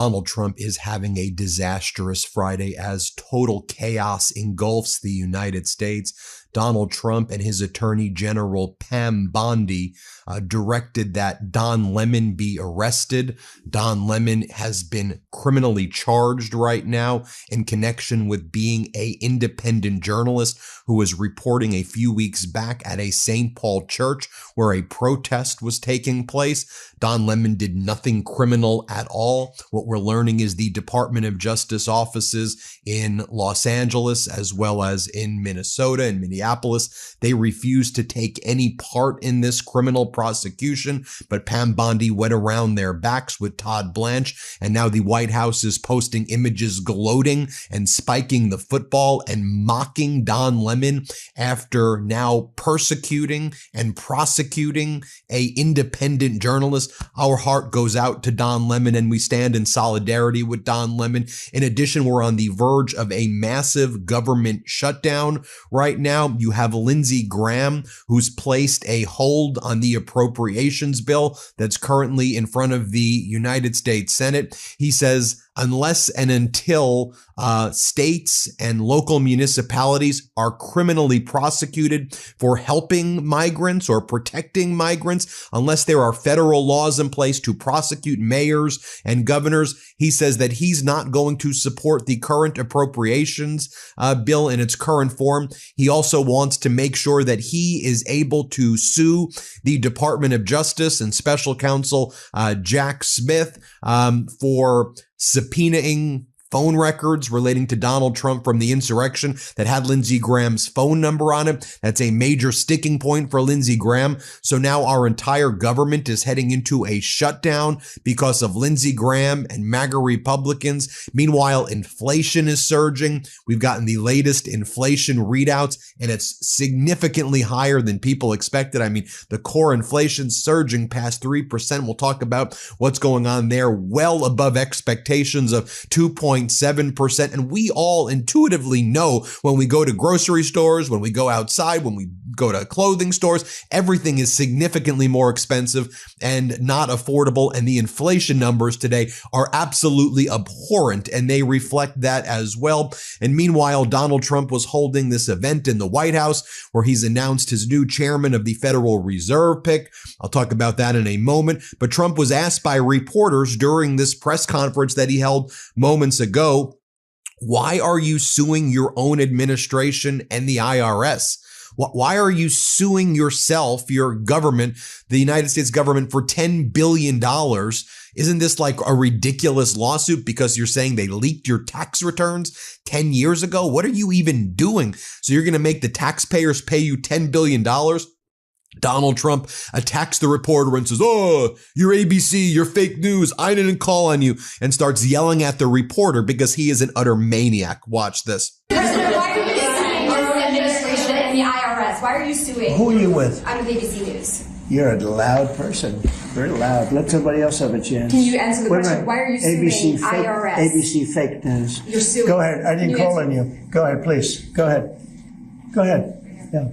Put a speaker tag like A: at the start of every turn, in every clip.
A: Donald Trump is having a disastrous Friday as total chaos engulfs the United States. Donald Trump and his Attorney General Pam Bondi directed that Don Lemon be arrested. Don Lemon has been criminally charged right now in connection with being an independent journalist who was reporting a few weeks back at a St. Paul church where a protest was taking place. Don Lemon did nothing criminal at all. What we're learning is the Department of Justice offices in Los Angeles, as well as in Minnesota and Minneapolis, they refused to take any part in this criminal prosecution, but Pam Bondi went around their backs with Todd Blanche, and now the White House is posting images gloating and spiking the football and mocking Don Lemon after now persecuting and prosecuting a independent journalist. Our heart goes out to Don Lemon, and we stand in solidarity with Don Lemon. In addition, we're on the verge of a massive government shutdown right now. You have Lindsey Graham, who's placed a hold on the appropriations bill that's currently in front of the United States Senate. He says, unless and until states and local municipalities are criminally prosecuted for helping migrants or protecting migrants, unless there are federal laws in place to prosecute mayors and governors, he says that he's not going to support the current appropriations bill in its current form. He also wants to make sure that he is able to sue the Department of Justice and Special Counsel Jack Smith for subpoenaing phone records relating to Donald Trump from the insurrection that had Lindsey Graham's phone number on it. That's a major sticking point for Lindsey Graham. So now our entire government is heading into a shutdown because of Lindsey Graham and MAGA Republicans. Meanwhile, inflation is surging. We've gotten the latest inflation readouts, and it's significantly higher than people expected. I mean, the core inflation surging past 3%. We'll talk about what's going on there, well above expectations of 2.7%. And we all intuitively know when we go to grocery stores, when we go outside, when we go to clothing stores, everything is significantly more expensive and not affordable. And the inflation numbers today are absolutely abhorrent, and they reflect that as well. And meanwhile, Donald Trump was holding this event in the White House where he's announced his new chairman of the Federal Reserve pick. I'll talk about that in a moment. But Trump was asked by reporters during this press conference that he held moments ago, why are you suing your own administration and the IRS? Why are you suing yourself, your government, the United States government, for $10 billion? Isn't this like a ridiculous lawsuit because you're saying they leaked your tax returns 10 years ago? What are you even doing? So you're going to make the taxpayers pay you $10 billion? Donald Trump attacks the reporter and says, oh, you're ABC, you're fake news, I didn't call on you, and starts yelling at the reporter because he is an utter maniac. Watch this.
B: President, why are you suing your own administration and the IRS? Why are you suing?
C: Who are you with?
B: I'm with ABC News.
C: You're a loud person. Very loud. Let somebody else have a chance.
B: Can you answer the question? Why are you suing IRS?
C: ABC fake news.
B: You're suing.
C: Go ahead. I didn't call on you. Go ahead, please. Go ahead. Go ahead. Yeah.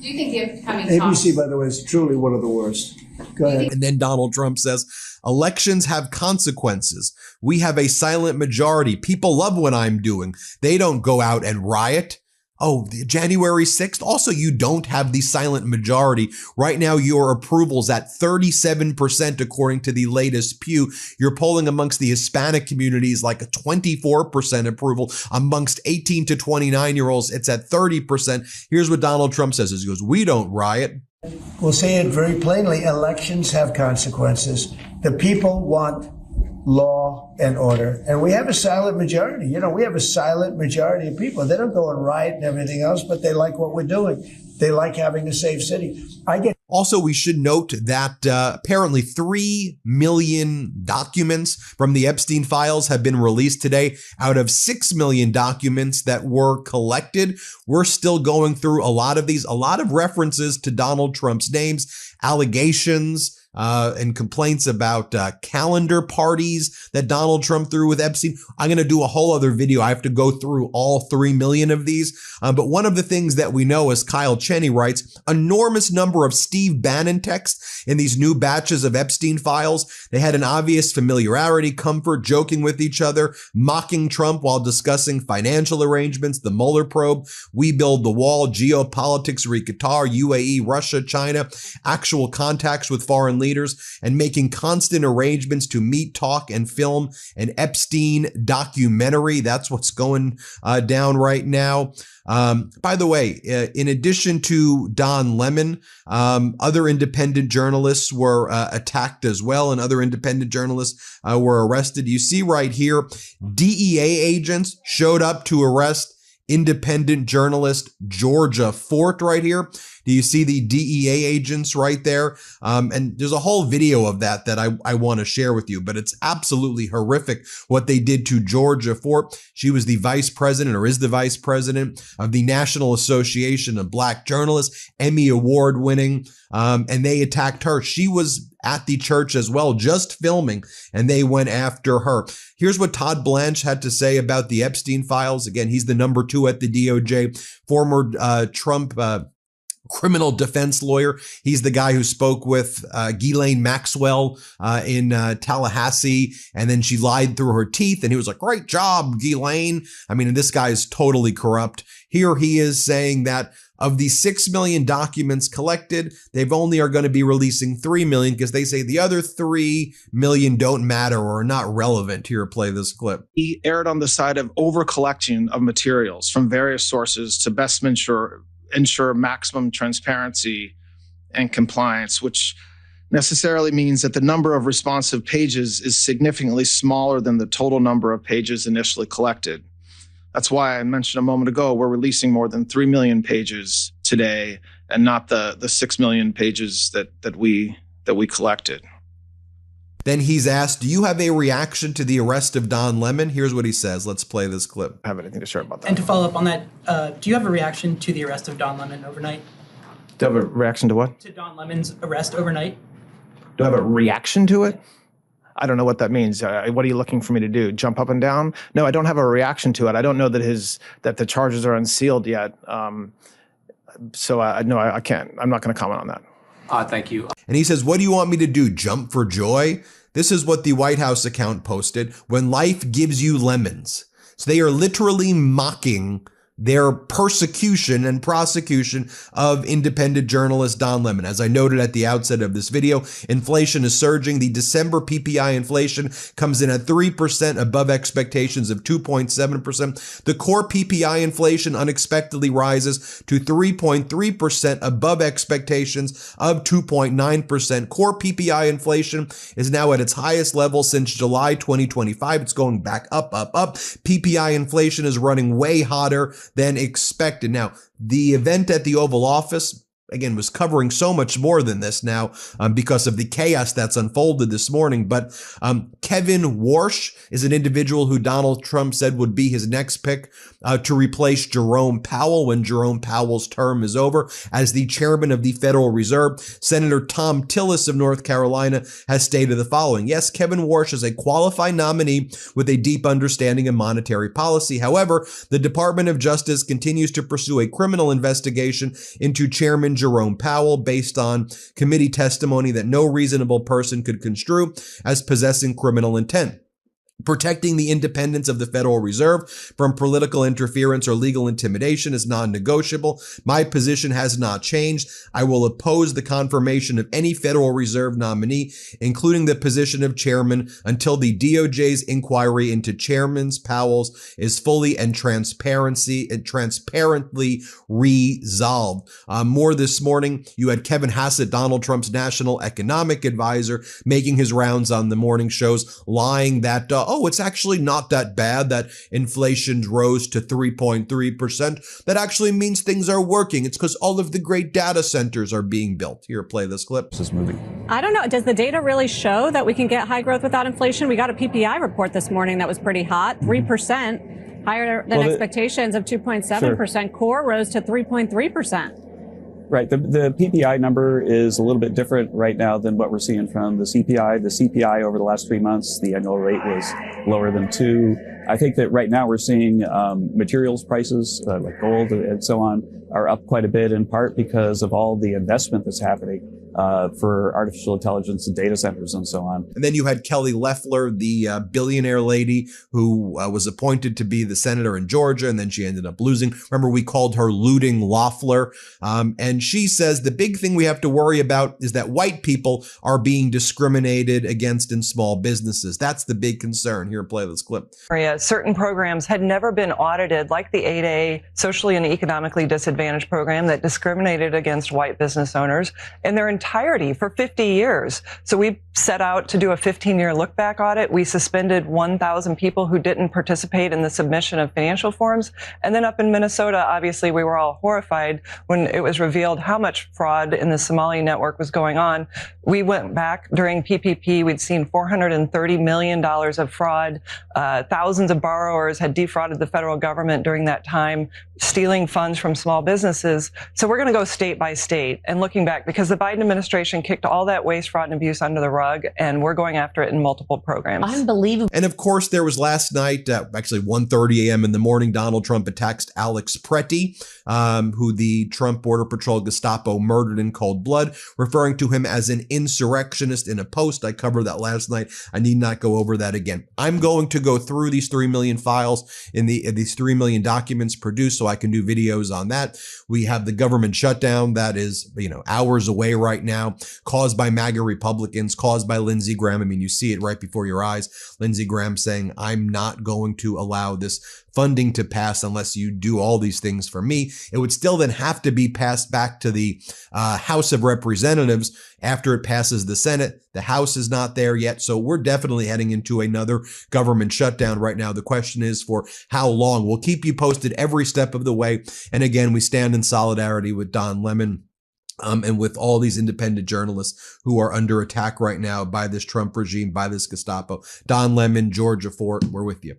D: Do you think the upcoming
C: ABC, by the way, is truly one of the worst. Go ahead.
A: And then Donald Trump says, elections have consequences. We have a silent majority. People love what I'm doing. They don't go out and riot. Oh, January 6th. Also, you don't have the silent majority. Right now, your approval's at 37%, according to the latest Pew. You're polling amongst the Hispanic communities like a 24% approval. Amongst 18 to 29-year-olds, it's at 30%. Here's what Donald Trump says. He goes, we don't riot.
C: We'll say it very plainly. Elections have consequences. The people want law and order. And we have a silent majority. You know, we have a silent majority of people. They don't go and riot and everything else, but they like what we're doing. They like having a safe city.
A: Also, we should note that apparently 3 million documents from the Epstein files have been released today out of 6 million documents that were collected. We're still going through a lot of these, a lot of references to Donald Trump's names, allegations, and complaints about calendar parties that Donald Trump threw with Epstein. I'm going to do a whole other video. I have to go through all 3 million of these. But one of the things that we know, as Kyle Cheney writes, enormous number of Steve Bannon texts in these new batches of Epstein files. They had an obvious familiarity, comfort, joking with each other, mocking Trump while discussing financial arrangements, the Mueller probe, we build the wall, geopolitics, Qatar, UAE, Russia, China, actual contacts with foreign leaders, and making constant arrangements to meet, talk, and film an Epstein documentary. That's what's going down right now. By the way, in addition to Don Lemon, other independent journalists were attacked as well, and other independent journalists were arrested. You see right here, DEA agents showed up to arrest independent journalist Georgia Fort right here. Do you see the DEA agents right there? And there's a whole video of that I want to share with you, but it's absolutely horrific what they did to Georgia Fort. She was the vice president, or is the vice president, of the National Association of Black Journalists, Emmy Award winning, and they attacked her. She was at the church as well, just filming, and they went after her. Here's what Todd Blanche had to say about the Epstein files. Again, he's the number 2 at the DOJ, former Trump criminal defense lawyer. He's the guy who spoke with Ghislaine Maxwell in Tallahassee, and then she lied through her teeth, and he was like, great job, Ghislaine. I mean, this guy is totally corrupt. Here he is saying that of the 6 million documents collected, they've only are going to be releasing 3 million because they say the other 3 million don't matter or are not relevant. Here, play this clip.
E: He erred on the side of over-collecting of materials from various sources to best ensure maximum transparency and compliance, which necessarily means that the number of responsive pages is significantly smaller than the total number of pages initially collected. That's why I mentioned a moment ago, we're releasing more than 3 million pages today and not the 6 million pages that we collected.
A: Then he's asked, do you have a reaction to the arrest of Don Lemon? Here's what he says. Let's play this clip.
E: I have anything to share about that.
F: And to follow up on that, do you have a reaction to the arrest of Don Lemon overnight?
E: Do you have a reaction to what?
F: To Don Lemon's arrest overnight?
E: Do I have a reaction to it? I don't know what that means. What are you looking for me to do? Jump up and down? No, I don't have a reaction to it. I don't know that the charges are unsealed yet. So no, I can't. I'm not going to comment on that.
G: Thank you.
A: And he says, what do you want me to do? Jump for joy? This is what the White House account posted. When life gives you lemons. So they are literally mocking their persecution and prosecution of independent journalist Don Lemon. As I noted at the outset of this video, inflation is surging. The December PPI inflation comes in at 3% above expectations of 2.7%. The core PPI inflation unexpectedly rises to 3.3% above expectations of 2.9%. Core PPI inflation is now at its highest level since July 2025. It's going back up. PPI inflation is running way hotter than expected. Now, the event at the Oval Office, again, was covering so much more than this now because of the chaos that's unfolded this morning. But Kevin Warsh is an individual who Donald Trump said would be his next pick to replace Jerome Powell when Jerome Powell's term is over as the chairman of the Federal Reserve. Senator Tom Tillis of North Carolina has stated the following. Yes, Kevin Warsh is a qualified nominee with a deep understanding of monetary policy. However, the Department of Justice continues to pursue a criminal investigation into Chairman Jerome Powell based on committee testimony that no reasonable person could construe as possessing criminal intent. Protecting the independence of the Federal Reserve from political interference or legal intimidation is non-negotiable. My position has not changed. I will oppose the confirmation of any Federal Reserve nominee, including the position of chairman, until the DOJ's inquiry into Chairman Powell's is fully and transparently resolved. More this morning, you had Kevin Hassett, Donald Trump's national economic advisor, making his rounds on the morning shows, lying that, it's actually not that bad that inflation rose to 3.3%. That actually means things are working. It's because all of the great data centers are being built. Here, play this clip.
E: This movie.
H: I don't know. Does the data really show that we can get high growth without inflation? We got a PPI report this morning that was pretty hot, 3%, higher than expectations of 2.7%. Sure. Core rose to 3.3%.
G: Right. The PPI number is a little bit different right now than what we're seeing from the CPI. The CPI over the last 3 months, the annual rate was lower than 2. I think that right now we're seeing materials prices like gold and so on are up quite a bit, in part because of all the investment that's happening for artificial intelligence and data centers and so on.
A: And then you had Kelly Loeffler, the billionaire lady who was appointed to be the senator in Georgia, and then she ended up losing. Remember, we called her Looting Loeffler. And she says the big thing we have to worry about is that white people are being discriminated against in small businesses. That's the big concern. Here, play this clip.
I: Certain programs had never been audited, like the 8A socially and economically disadvantaged program that discriminated against white business owners in their entirety for 50 years. So we set out to do a 15-year look back audit. We suspended 1,000 people who didn't participate in the submission of financial forms. And then up in Minnesota, obviously, we were all horrified when it was revealed how much fraud in the Somali network was going on. We went back during PPP. We'd seen $430 million of fraud. Thousands of borrowers had defrauded the federal government during that time, stealing funds from small businesses. So we're going to go state by state and looking back, because the Biden administration kicked all that waste, fraud, and abuse under the rug, and we're going after it in multiple programs.
H: Unbelievable.
A: And of course, there was last night, actually 1:30 a.m. in the morning, Donald Trump attacked Alex Pretty, who the Trump Border Patrol Gestapo murdered in cold blood, referring to him as an insurrectionist in a post. I covered that last night. I need not go over that again. I'm going to go through these 3 million files in these 3 million documents produced so I can do videos on that. We have the government shutdown that is, hours away right now, caused by MAGA Republicans, caused by Lindsey Graham. I mean, you see it right before your eyes. Lindsey Graham saying, I'm not going to allow this funding to pass unless you do all these things for me. It would still then have to be passed back to the House of Representatives after it passes the Senate. The House is not there yet. So we're definitely heading into another government shutdown right now. The question is for how long. We'll keep you posted every step of the way. And again, we stand in solidarity with Don Lemon and with all these independent journalists who are under attack right now by this Trump regime, by this Gestapo. Don Lemon, Georgia Fort, we're with you.